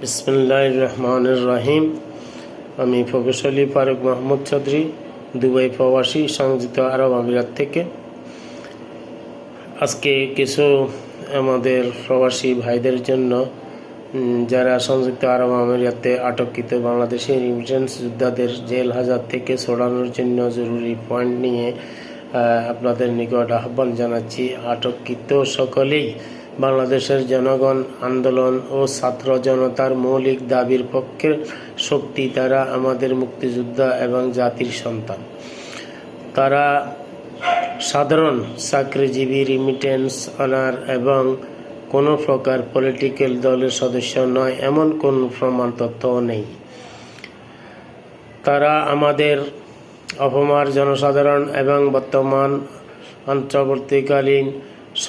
বিসমিল্লাহির রহমানির রহিম। আমি প্রকৌশলী ফারুক মাহমুদ চৌধুরী, দুবাই প্রবাসী, সংযুক্ত আরব আমিরাত থেকে। আজকে কিছু আমাদের প্রবাসী ভাইদের জন্য যারা সংযুক্ত আরব আমিরাতে আটককৃত বাংলাদেশি রিমিটেন্স যোদ্ধাদের জেল হাজত থেকে ছড়ানোর জন্য জরুরি পয়েন্ট নিয়ে আপনাদের নিকট আহ্বান জানাচ্ছি। আটককৃত সকলেই বাংলাদেশের জনগণ, আন্দোলন ও ছাত্র জনতার মৌলিক দাবির পক্ষের শক্তি। তারা আমাদের মুক্তিযোদ্ধা এবং জাতির সন্তান। তারা সাধারণ চাকরিজীবী, রিমিটেন্স অনার এবং কোনো প্রকার পলিটিক্যাল দলের সদস্য নয়, এমন কোনো প্রমাণ তথ্যও নেই। তারা আমাদের অপমার জনসাধারণ এবং বর্তমান অন্তর্বর্তীকালীন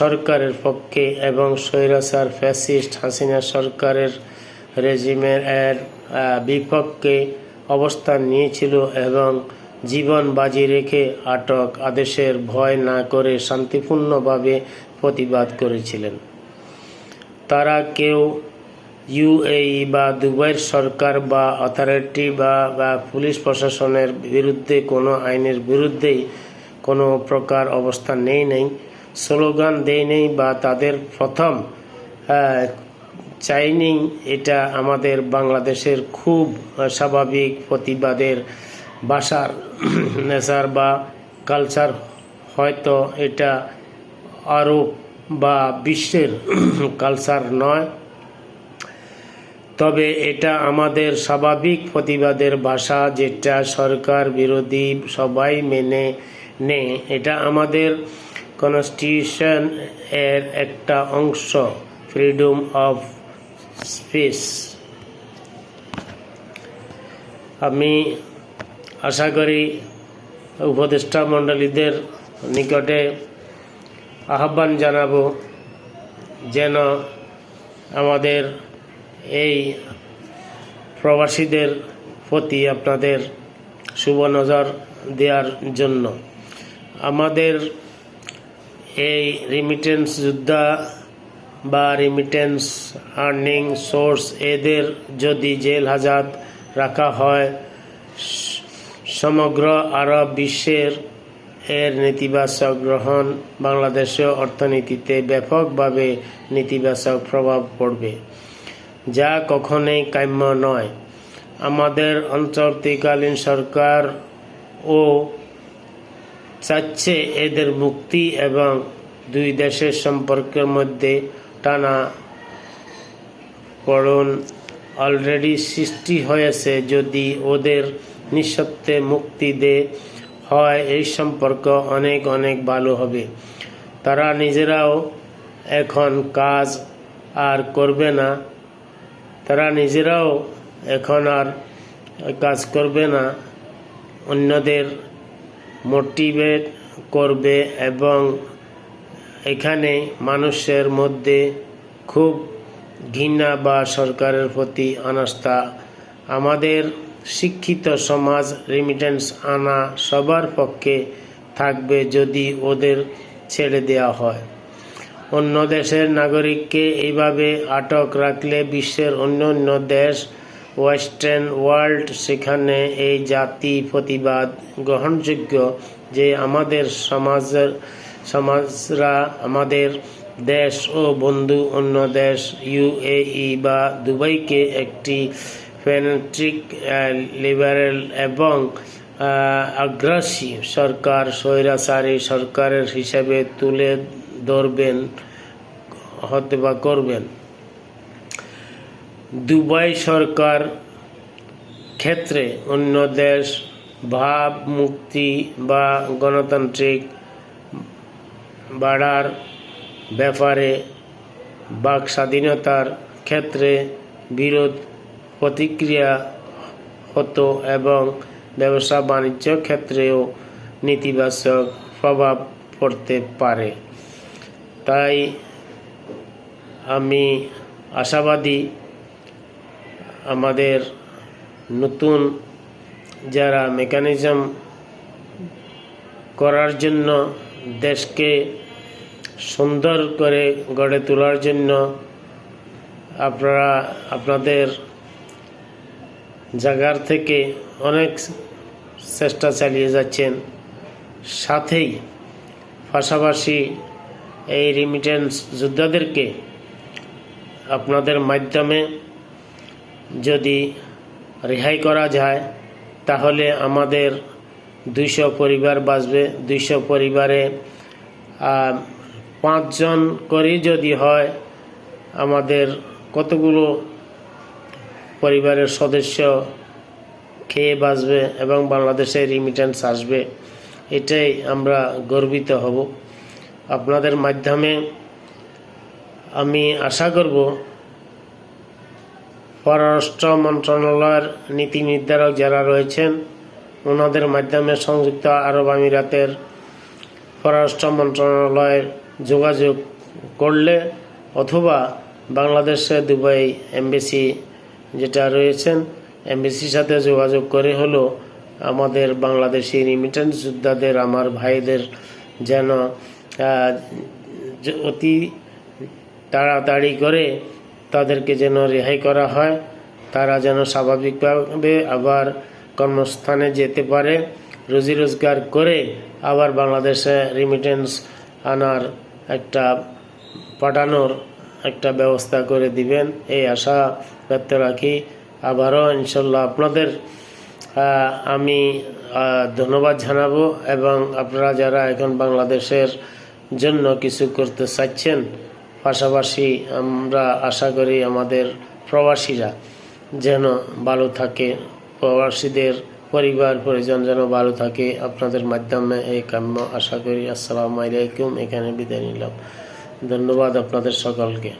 সরকারের পক্ষে এবং স্বৈরাচার ফ্যাসিস্ট হাসিনা সরকারের রেজিমের বিপক্ষে অবস্থান নিয়েছিল এবং জীবন বাজি রেখে আটক আদেশের ভয় না করে শান্তিপূর্ণভাবে প্রতিবাদ করেছিলেন। তারা কেউ ইউএই বা দুবাইয়ের সরকার বা অথরিটি বা পুলিশ প্রশাসনের বিরুদ্ধে, কোনো আইনের বিরুদ্ধেই কোনো প্রকার অবস্থান নেই, স্লোগান দেয়নি বা তাদের প্রথম চাইনি। এটা আমাদের বাংলাদেশের খুব স্বাভাবিক প্রতিবাদের ভাষার নেচার বা কালচার। হয়তো এটা আরব বা বিশ্বের কালচার নয়, তবে এটা আমাদের স্বাভাবিক প্রতিবাদের ভাষা, যেটা সরকার বিরোধী সবাই মেনে নেয়। এটা আমাদের কনস্টিটিউশন এর একটা অংশ, ফ্রিডম অফ স্পিচ। আমি আশা করি উপদেষ্টা মণ্ডলীদের নিকটে আহ্বান জানাবো যেন আমাদের এই প্রবাসীদের প্রতি আপনাদের শুভ নজর দেওয়ার জন্য। আমাদের এই রিমিটেন্স যোদ্ধা বা রিমিটেন্স আর্নিং সোর্স, এদের যদি জেল হাজত রাখা হয়, সমগ্র আরব বিশ্বের এর নেতিবাচক গ্রহণ বাংলাদেশের অর্থনীতিতে ব্যাপকভাবে নেতিবাচক প্রভাব পড়বে, যা কখনোই কাম্য নয়। আমাদের অন্তর্বর্তীকালীন সরকার ও চাচ্ছে এদের মুক্তি এবং দুই দেশের সম্পর্কের মধ্যে টানা পড়ন অলরেডি সৃষ্টি হয়েছে। যদি ওদের নিঃশর্তে মুক্তি হয়, এই সম্পর্ক অনেক অনেক ভালো হবে। তারা নিজেরাও এখন কাজ আর করবে না, অন্যদের মোটিভেট করবে এবং এখানে মানুষের মধ্যে খুব ঘৃণা বা সরকারের প্রতি অনাস্থা। আমাদের শিক্ষিত সমাজ রিমিটেন্স আনা সবার পক্ষে থাকবে যদি ওদের ছেড়ে দেওয়া হয়। অন্য দেশের নাগরিককে এইভাবে আটক রাখলে বিশ্বের অন্য দেশ, ওয়েস্টার্ন ওয়ার্ল্ড, সেখানে এই জাতি প্রতিবাদ গ্রহণযোগ্য যে আমাদের সমাজরা আমাদের দেশ ও বন্ধু অন্য দেশ ইউএই বা দুবাইকে একটি ফ্যানাটিক, লিবারেল এবং আগ্রাসী সরকার, স্বৈরাচারী সরকারের হিসাবে তুলে ধরবেন করবেন। দুবাই সরকার ক্ষেত্রে অন্য দেশ ভাব মুক্তি বা গণতান্ত্রিক বাড়ার ব্যাপারে বাক স্বাধীনতার ক্ষেত্রে বিরোধ প্রতিক্রিয়া হতো এবং ব্যবসা বাণিজ্য ক্ষেত্রেও নেতিবাচক প্রভাব পড়তে পারে। তাই আমি আশাবাদী আমাদের নতুন যারা মেকানিজম করার জন্য, দেশকে সুন্দর করে গড়ে তোলার জন্য আপনারা আপনাদের জায়গার থেকে অনেক চেষ্টা চালিয়ে যাচ্ছেন, সাথেই পাশাপাশি এই রিমিটেন্স যোদ্ধাদেরকে আপনাদের মাধ্যমে যদি রেহাই করা যায় তাহলে আমাদের 200 পরিবার বাঁচবে। 200 পরিবারে 5 জন করে যদি হয়, আমাদের কতগুলো পরিবারের সদস্য খেয়ে বাঁচবে এবং বাংলাদেশে রিমিটেন্স আসবে, এটাই আমরা গর্বিত হব। আপনাদের মাধ্যমে আমি আশা করব পররাষ্ট্র মন্ত্রণালয়ের নীতি নির্ধারক যারা রয়েছেন ওনাদের মাধ্যমে সংযুক্ত আরব আমিরাতের পররাষ্ট্র মন্ত্রণালয়ের যোগাযোগ করলে অথবা বাংলাদেশে দুবাই এমবেসি যেটা রয়েছেন এমবেসির সাথে যোগাযোগ করে হলো আমাদের বাংলাদেশি রিমিটেন্স যোদ্ধাদের, আমার ভাইদের যেন অতি তাড়াতাড়ি করে তাদেরকে যেন রেহাই করা হয়, তারা যেন স্বাভাবিকভাবে আবার কর্মস্থানে যেতে পারে, রুজি রোজগার করে আবার বাংলাদেশে রিমিটেন্স আনার পাঠানোর একটা ব্যবস্থা করে দিবেন, এই আশা ব্যক্ত রাখি। আবারও ইনশাল্লাহ আপনাদের আমি ধন্যবাদ জানাবো এবং আপনারা যারা এখন বাংলাদেশের জন্য কিছু করতে চাচ্ছেন, পাশাপাশি আমরা আশা করি আমাদের প্রবাসীরা যেন ভালো থাকে, প্রবাসীদের পরিবার পরিজন যেন ভালো থাকে, আপনাদের মাধ্যমে এই কাম্য আশা করি। আসসালামু আলাইকুম, এখানে বিদায় নিলাম। ধন্যবাদ আপনাদের সকলকে।